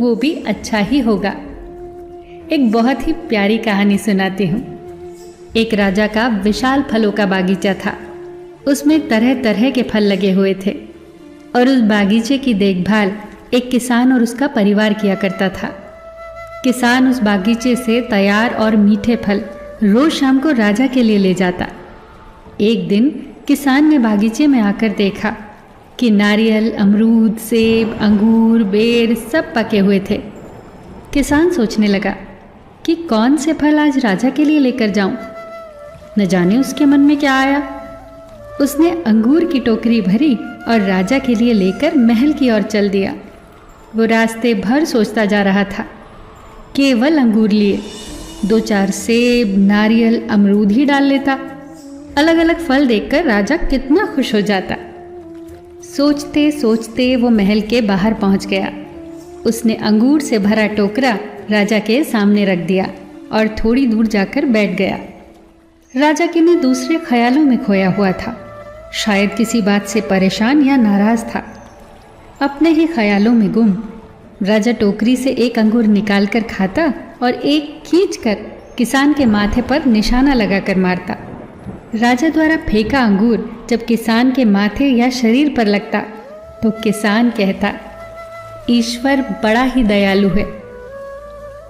वो भी अच्छा ही होगा। एक बहुत ही प्यारी कहानी सुनाती हूँ। एक राजा का विशाल फलों का बागीचा था। उसमें तरह तरह के फल लगे हुए थे और उस बागीचे की देखभाल एक किसान और उसका परिवार किया करता था। किसान उस बागीचे से तैयार और मीठे फल रोज शाम को राजा के लिए ले जाता। एक दिन किसान ने बागीचे में आकर देखा कि नारियल, अमरूद, सेब, अंगूर, बेर सब पके हुए थे। किसान सोचने लगा कि कौन से फल आज राजा के लिए लेकर जाऊं। न जाने उसके मन में क्या आया। उसने अंगूर की टोकरी भरी और राजा के लिए लेकर महल की ओर चल दिया। वो रास्ते भर सोचता जा रहा था। केवल अंगूर लिए, 2-4 सेब, नारियल, अमरूद ही डाल लेता। अलग अलग फल देखकर राजा कितना खुश हो जाता। सोचते सोचते वो महल के बाहर पहुंच गया। उसने अंगूर से भरा टोकरा राजा के सामने रख दिया और थोड़ी दूर जाकर बैठ गया। राजा किन्हीं दूसरे ख्यालों में खोया हुआ था। शायद किसी बात से परेशान या नाराज था। अपने ही ख्यालों में गुम राजा टोकरी से एक अंगूर निकालकर खाता और एक खींचकर किसान के माथे पर निशाना लगाकर मारता। राजा द्वारा फेंका अंगूर जब किसान के माथे या शरीर पर लगता तो किसान कहता, ईश्वर बड़ा ही दयालु है।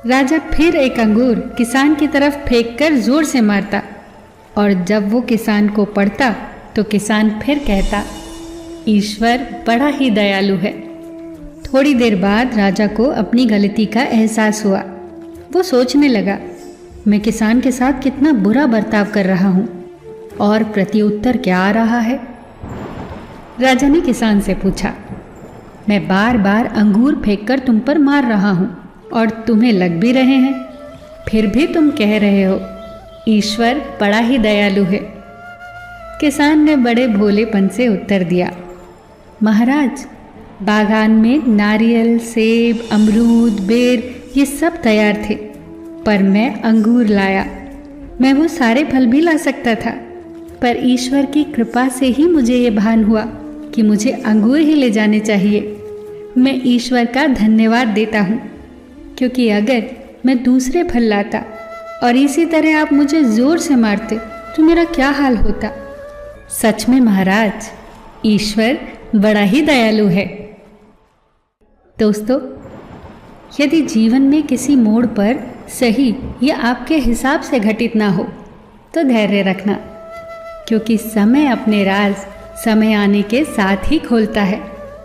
राजा फिर एक अंगूर किसान की तरफ फेंककर जोर से मारता और जब वो किसान को पड़ता तो किसान फिर कहता, ईश्वर बड़ा ही दयालु है। थोड़ी देर बाद राजा को अपनी गलती का एहसास हुआ। वो सोचने लगा, मैं किसान के साथ कितना बुरा बर्ताव कर रहा हूँ और प्रत्युत्तर क्या आ रहा है। राजा ने किसान से पूछा, मैं बार बार अंगूर फेंककर तुम पर मार रहा हूँ और तुम्हें लग भी रहे हैं, फिर भी तुम कह रहे हो ईश्वर बड़ा ही दयालु है। किसान ने बड़े भोलेपन से उत्तर दिया, महाराज, बागान में नारियल, सेब, अमरूद, बेर ये सब तैयार थे, पर मैं अंगूर लाया। मैं वो सारे फल भी ला सकता था, पर ईश्वर की कृपा से ही मुझे ये भान हुआ कि मुझे अंगूर ही ले जाने चाहिए। मैं ईश्वर का धन्यवाद देता हूँ, क्योंकि अगर मैं दूसरे फल लाता और इसी तरह आप मुझे जोर से मारते तो मेरा क्या हाल होता। सच में महाराज, ईश्वर बड़ा ही दयालु है। दोस्तों, यदि जीवन में किसी मोड़ पर सही या आपके हिसाब से घटित ना हो तो धैर्य रखना, क्योंकि समय अपने राज समय आने के साथ ही खोलता है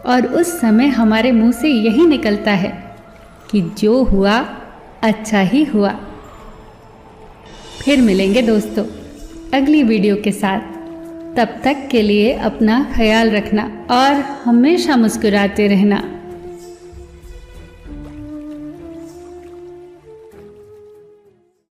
और उस समय हमारे मुंह से यही निकलता है कि जो हुआ अच्छा ही हुआ। फिर मिलेंगे दोस्तों अगली वीडियो के साथ। तब तक के लिए अपना ख्याल रखना और हमेशा मुस्कुराते रहना।